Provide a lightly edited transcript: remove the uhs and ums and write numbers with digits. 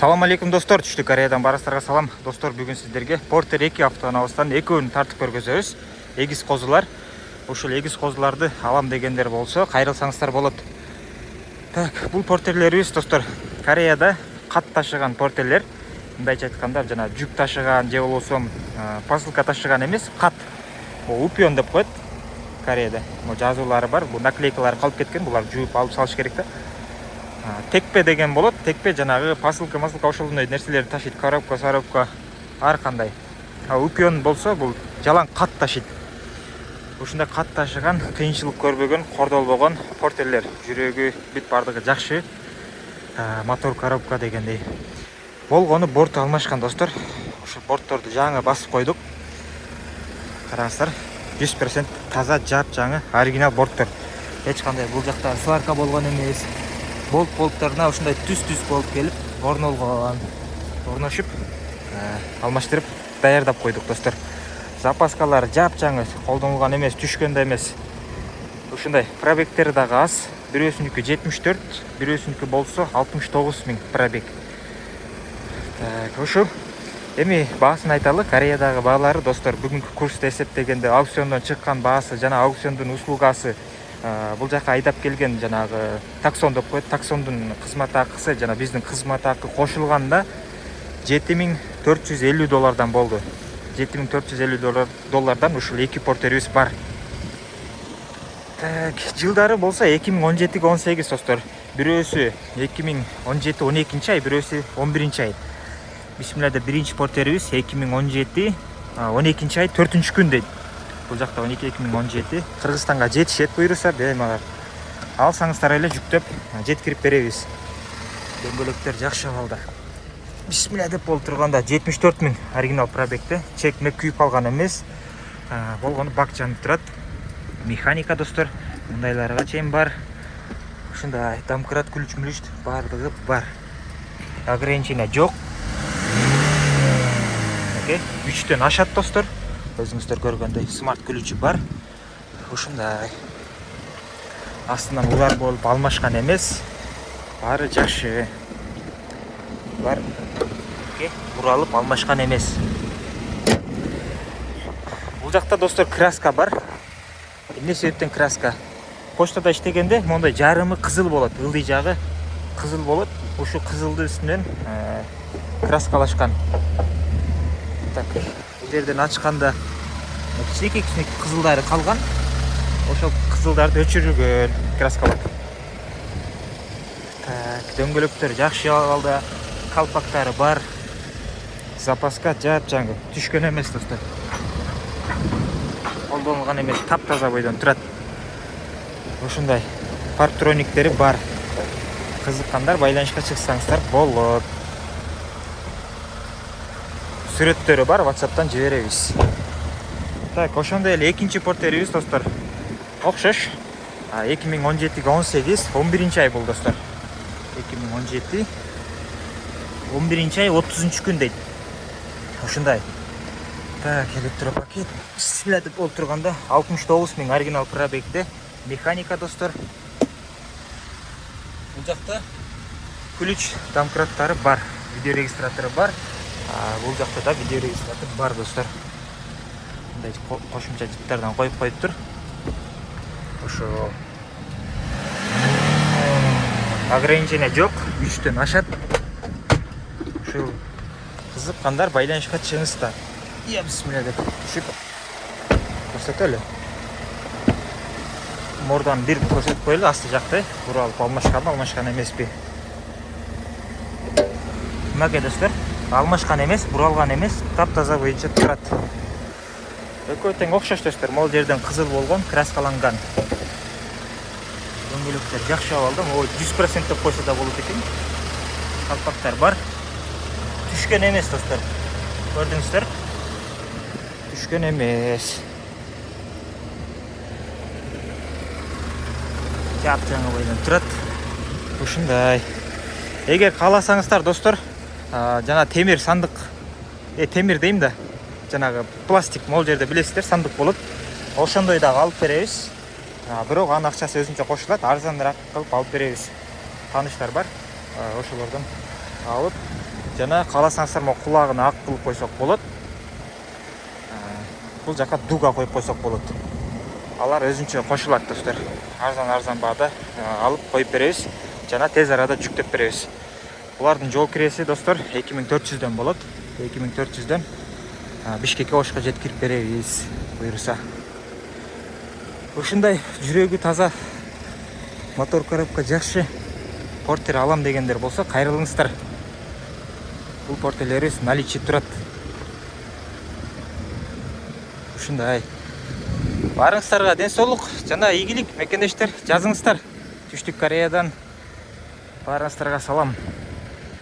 Салам алейкум достор, Түштүк Кореядан барыстарга салам. Достор, бүгүн сиздерге Портер 2 автоунаабыздан экөөнү тартып көргөзөбүз. Эгиз козулар. Ушул эгиз козуларды алам дегендер болсо, кайрылсаңыздар болот. Так, бул портерлерибиз достор, Кореяда кат ташыган портерлер. Мындайча айтканда, жана жүк ташыган же болбосо посылка ташыган эмес, кат. Бул упион деп коет Кореяда. Бул жазуулары бар, бул наклейкалары калып кеткен, булар жууп алып салыш керек да. Текпе деген болот. Текпе жанагы посылка ошолдой нерселерди ташыйт, коробка ар кандай. Упион болсо бул жалаң кат ташыйт. Ушундай кат ташыган, кыйынчылык көрбөгөн, кордолбогон портерлер. Жүрөгү бүт бардыгы жакшы. Мотор коробка дегендей. Болгону борт алмашкан достор. Ушул бортторду жаңы басып койдук. Караңыздар, 100% таза жап-жаңы оригинал борттор. Эч кандай бул жакта сварка болгон эмес. Болттарына ушундай түз-түз болуп келип, орношуп, алмаштырып даярдап койдук достор. Запаскалар жап-жаңы, колдонулган эмес, түшкөн да эмес. Ушундай пробегтери дагы аз. Бирөөсүнүкү 74, бирөөсүнүкү болсо 69 миң пробег. Так, ушул эми баасын айталы. Кореядагы баалары достор, бүгүнкү курсты эсептегенде аукциондон чыккан баасы жана аукциондун услугасы, бул жака айдап келген жанагы таксон деп коет. Таксондун кызмат акысы жана биздин кызмат акы кошулганда $7450 болду. $7450 ушул эки портерибиз бар. Так, жылдары болсо 2017-18 достор. Бирөөсү 2017-12 ай, бирөөсү 11 ай. Бисмиллада биринчи портерибиз 2017-12 ай 4-күн дейт. Бул жакта 2017 Кыргызстанга жетишет буйруса, беймалар. Алсаңыздар эле жүктөп жеткирип беребиз. Дөңгөлөктөр жакшы абалда. Бисмилла деп болуп турганда 74 миң оригинал пробегте. Чек-мек күйүп калган эмес. Болгону бак жанып турат. Механика достор, мындайларга чейин бар. Ушундай домкрат, ключ бардыгы бар. Ограничение жок. Үчтөн ашат достор. Өзүңүздөр көргөндөй смарт ключи бар. Ушундай. Астынан улар болуп алмашкан эмес. Бары жакшы. Бар. Буралып алмашкан эмес. Бул жакта достор краска бар. Эмне себептен краска? Почтада иштегенде мондай жарымы кызыл болот, ылдый жагы кызыл болот. Ушу кызылдын үстүнөн краскалашкан. Так, бул жерден ачканда кичинекей кызылдары калган. Ошол кызылдарды өчүрүлгөн краскалап. Так, дөңгөлөктөр жакшы абалда, калпактары бар. Запаска жап-жаңы, түшкөн эмес достор. Колдонулган эмес, таптаза бойдон турат. Ушундай парктрониктери бар. Кызыккандар байланышка чыксаңыздар болот. Сүрөттөрү бар, WhatsApp'тан жиберебиз. Так, ошондой эле экинчи портерибиз достор. Окшош. 2017-18, 11 ай бул достор. 2017 11 ай 30-күн дейт. Ушундай. Так, электропакет. Бисмилла деп болуп турганда 69 миң оригинал пробегде. Механика достор. Бул жакта ключ, домкраттары бар, видео регистратору бар. Бул жакта да видео регистратор бар достор. Мындай кошумча жиптардан коюп коюптур. Ошо ограничение жок, 3төн ашат. Ушул кызыккандар байланышка чыгыңыздар. Бисмилла деп түшүп көрсөтөлү. Мордан бир көрсөтүп коелу, асты жакта буралып алмашкан эмеспи? Мынакей достор, алмашкан эмес, буралган эмес, таптаза боюнча турат. Экөө тең окшош достор, могул жерден кызыл болгон, краскаланган. Дөңгөлөктөр жакшы абалда, 100% деп койсо да болот экен. Калпактар бар. Түшкөн эмес достор. Көрдүңүздөр? Түшкөн эмес. Жап-жаңы бойдон турат. Ушундай. Эгер кааласаңыздар достор, жана темир сандык, темир дейм да, жанагы пластик могул жерде билесиздер, сандык болот. Ошондой дагы алып беребиз. Бирок анын акчасы өзүнчө кошулат, арзаныраак кылып алып беребиз. Тааныштар бар. Ошолордон алып жана кааласаңыздар могу кулагына ак кылып койсок болот. Бул жака дуга коюп койсок болот. Алар өзүнчө кошулат достор. Арзан баада алып коюп беребиз жана тез арада жүктөп беребиз. Булардын жол киреси достор 2400дөн болот. 2400дөн Бишкекке Ошко жеткирип беребиз буюрса. Ушундай жүрөгү таза, мотор коробка жакшы портер алам дегендер болсо кайрылыңыздар. Бул портерлерибиз наличие турат. Ушундай. Барыңыздарга ден соолук жана ийгилик мекендештер, жазыңыздар. Түштүк Кореядан барыңыздарга салам.